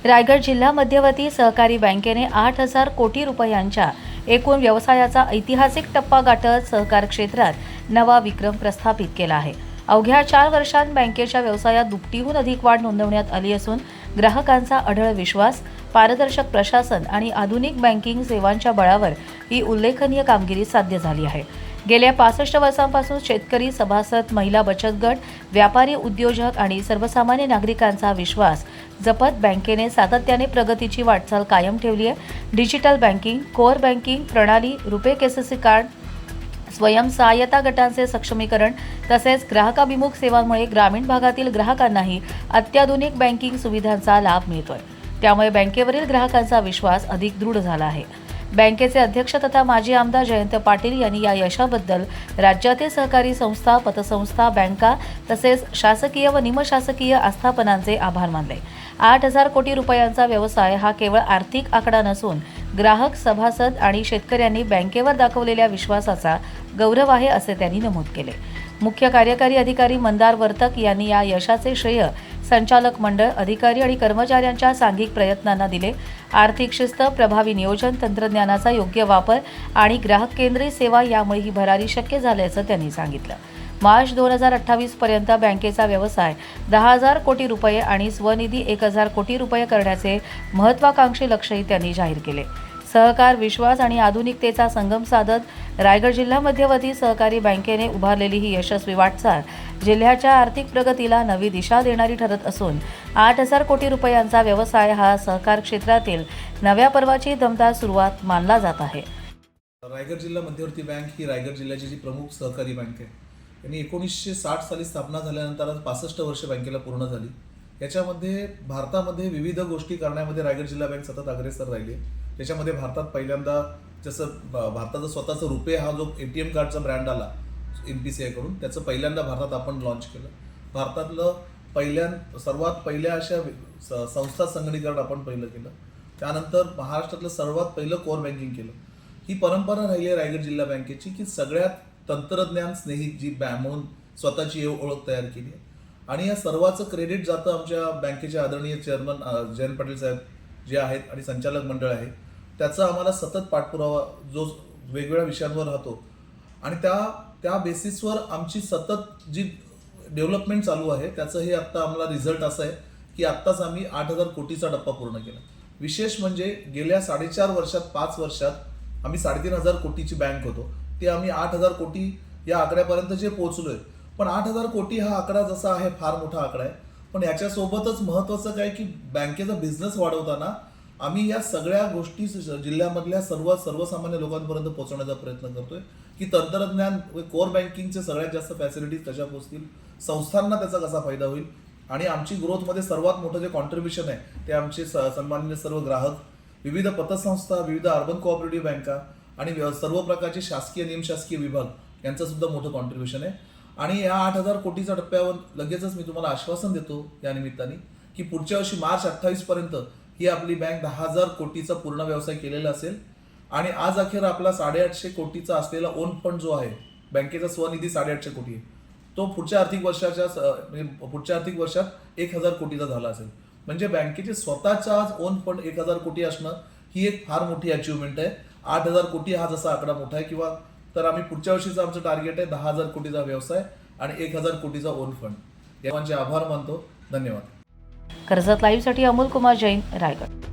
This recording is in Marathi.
रायगड जिल्हा मध्यवर्ती सहकारी बँकेने 8,000 कोटी रुपयांच्या एकूण व्यवसायाचा ऐतिहासिक टप्पा गाठत सहकार क्षेत्रात नवा विक्रम प्रस्थापित केला आहे। अवघ्या 4 वर्षांत बँकेच्या व्यवसायात दुपटीहून अधिक वाढ नोंदवण्यात आली असून ग्राहकांचा अढळ विश्वास, पारदर्शक प्रशासन आणि आधुनिक बँकिंग सेवांच्या बळावर ही उल्लेखनीय कामगिरी साध्य झाली आहे। गेल्या 65 वर्षांपासून शेतकरी, सभासद, महिला बचत गट, व्यापारी, उद्योजक आणि सर्वसामान्य नागरिकांचा विश्वास जपत बँकेने सातत्याने प्रगतीची वाटचाल कायम ठेवली आहे। डिजिटल बँकिंग, कोअर बँकिंग प्रणाली, रुपे केसीसी कार्ड, स्वयंसहाय्यता गटांचे सक्षमीकरण तसेच ग्राहकाभिमुख सेवांमुळे ग्रामीण भागातील ग्राहकांनाही अत्याधुनिक बँकिंग सुविधांचा लाभ मिळतोय। त्यामुळे बँकेवरील ग्राहकांचा विश्वास अधिक दृढ झाला आहे। बँकेचे अध्यक्ष तथा माजी आमदार जयंत पाटील यांनी या यशाबद्दल राज्यातील सहकारी संस्था, पतसंस्था, बँका तसेच शासकीय व निमशासकीय आस्थापनांचे आभार मानले। 8,000 कोटी रुपयांचा व्यवसाय हा केवळ आर्थिक आकडा नसून ग्राहक, सभासद आणि शेतकऱ्यांनी बँकेवर दाखवलेल्या विश्वासाचा गौरव आहे, असे त्यांनी नमूद केले। मुख्य कार्यकारी अधिकारी मंदार वर्तक यांनी या यशाचे श्रेय संचालक मंडळ, अधिकारी आणि कर्मचाऱ्यांच्या सांघिक प्रयत्नांना दिले। आर्थिक शिस्त, प्रभावी नियोजन, तंत्रज्ञानाचा योग्य वापर आणि ग्राहक केंद्रित सेवा यामुळे ही भरारी शक्य झाल्याचं त्यांनी सांगितलं। मार्च 2028 पर्यंत बँकेचा व्यवसाय 10,000 कोटी रुपये आणि स्वनिधी 1,000 कोटी रुपये करण्याचे महत्त्वाकांक्षी लक्ष्यही त्यांनी जाहीर केले। सहकार, विश्वास आणि आधुनिकतेचा संगम साधत रायगड जिल्हा मध्यवर्ती सहकारी बँकेने उभारलेली ही यशस्वी वाटचाल जिल्ह्याच्या आर्थिक प्रगतीला नवी दिशा देणारी ठरत असून 8,000 कोटी रुपयांचा व्यवसाय हा सहकार क्षेत्रातील नव्या पर्वाची दमदार सुरुवात मानला जात आहे। रायगड जिल्हा मध्यवर्ती बँक ही रायगड जिल्ह्याची जी प्रमुख सहकारी बँक आहे, यांनी 1960 साली स्थापना झाल्यानंतर आज 65 वर्ष बँकेला पूर्ण झाली। याच्यामध्ये भारतामध्ये विविध गोष्टी करण्यामध्ये रायगड जिल्हा बँक सतत अग्रेसर राहिली। त्याच्यामध्ये भारतात पहिल्यांदा जसं भारताचा स्वतःचा रुपे हा जो ATM कार्डचा ब्रँड आला NPCI कडून, त्याचं पहिल्यांदा भारतात आपण लॉन्च केलं। भारतातलं सर्वात पहिल्या अशा संस्था संगणीकरण आपण पहिलं केलं। त्यानंतर महाराष्ट्रातलं सर्वात पहिलं कोअर बँकिंग केलं। ही परंपरा राहिली आहे रायगड जिल्हा बँकेची की सगळ्यात तंत्रज्ञान स्नेही जी म्हणून स्वतःची ओळख तयार केली आहे। आणि या सर्वाचं क्रेडिट जातं आमच्या बँकेचे आदरणीय चेअरमन जयंत पाटील साहेब जे आहेत आणि संचालक मंडळ आहे, त्याचा आम्हाला सतत पाठपुरावा जो वेगवेगळ्या विषयांवर राहतो आणि त्या बेसिसवर आमची सतत जी डेव्हलपमेंट चालू आहे त्याचं हे आत्ता आम्हाला रिझल्ट असं आहे की आत्ताच आम्ही 8,000 कोटीचा टप्पा पूर्ण केला। विशेष म्हणजे गेल्या 4.5 वर्षात 5 वर्षात आम्ही 3,500 कोटीची बँक होतो, ते आम्ही 8,000 कोटी या आकड्यापर्यंत जे पोहोचलोय। पण 8,000 कोटी हा आकडा जसा आहे फार मोठा आकडा आहे, पण याच्यासोबतच महत्त्वाचं काय की बँकेचा बिझनेस वाढवताना आम्ही या सगळ्या गोष्टी जिल्ह्यामधल्या सर्वसामान्य लोकांपर्यंत पोहोचवण्याचा प्रयत्न करतोय की तंत्रज्ञान कोअर बँकिंगचे सगळ्यात जास्त फॅसिलिटीज कशा पोहोचतील, संस्थांना त्याचा कसा फायदा होईल आणि आमची ग्रोथमध्ये सर्वात मोठं जे कॉन्ट्रीब्युशन आहे ते आमचे सन्माननीय सर्व ग्राहक, विविध पतसंस्था, विविध अर्बन कोऑपरेटिव्ह बँका आणि सर्व प्रकारचे शासकीय निमशासकीय विभाग यांचं सुद्धा मोठं कॉन्ट्रीब्युशन आहे। आणि या 8,000 कोटीच्या टप्प्यावर लगेचच मी तुम्हाला आश्वासन देतो या निमित्ताने की पुढच्या वर्षी मार्च 28 पर्यंत ही आपली बँक 10,000 कोटीचा पूर्ण व्यवसाय केलेला असेल आणि आज अखेर आपला 850 कोटीचा असलेला ओन फंड जो आहे बँकेचा स्वनिधी 850 कोटी आहे, तो पुढच्या आर्थिक वर्षात 1,000 कोटीचा झाला असेल। म्हणजे बँकेचे स्वतःचा आज ओन फंड 1,000 कोटी असणं ही एक फार मोठी अचिव्हमेंट आहे। 8,000 कोटी हा जसा आकडा मोठा आहे किंवा तर आम्ही पुढच्या वर्षीचं आमचं टार्गेट आहे 10,000 कोटीचा व्यवसाय आणि 1,000 कोटीचा ओन फंड। याचे आभार मानतो। धन्यवाद। कर्जत लाईव्हसाठी अमोल कुमार जैन, रायगड।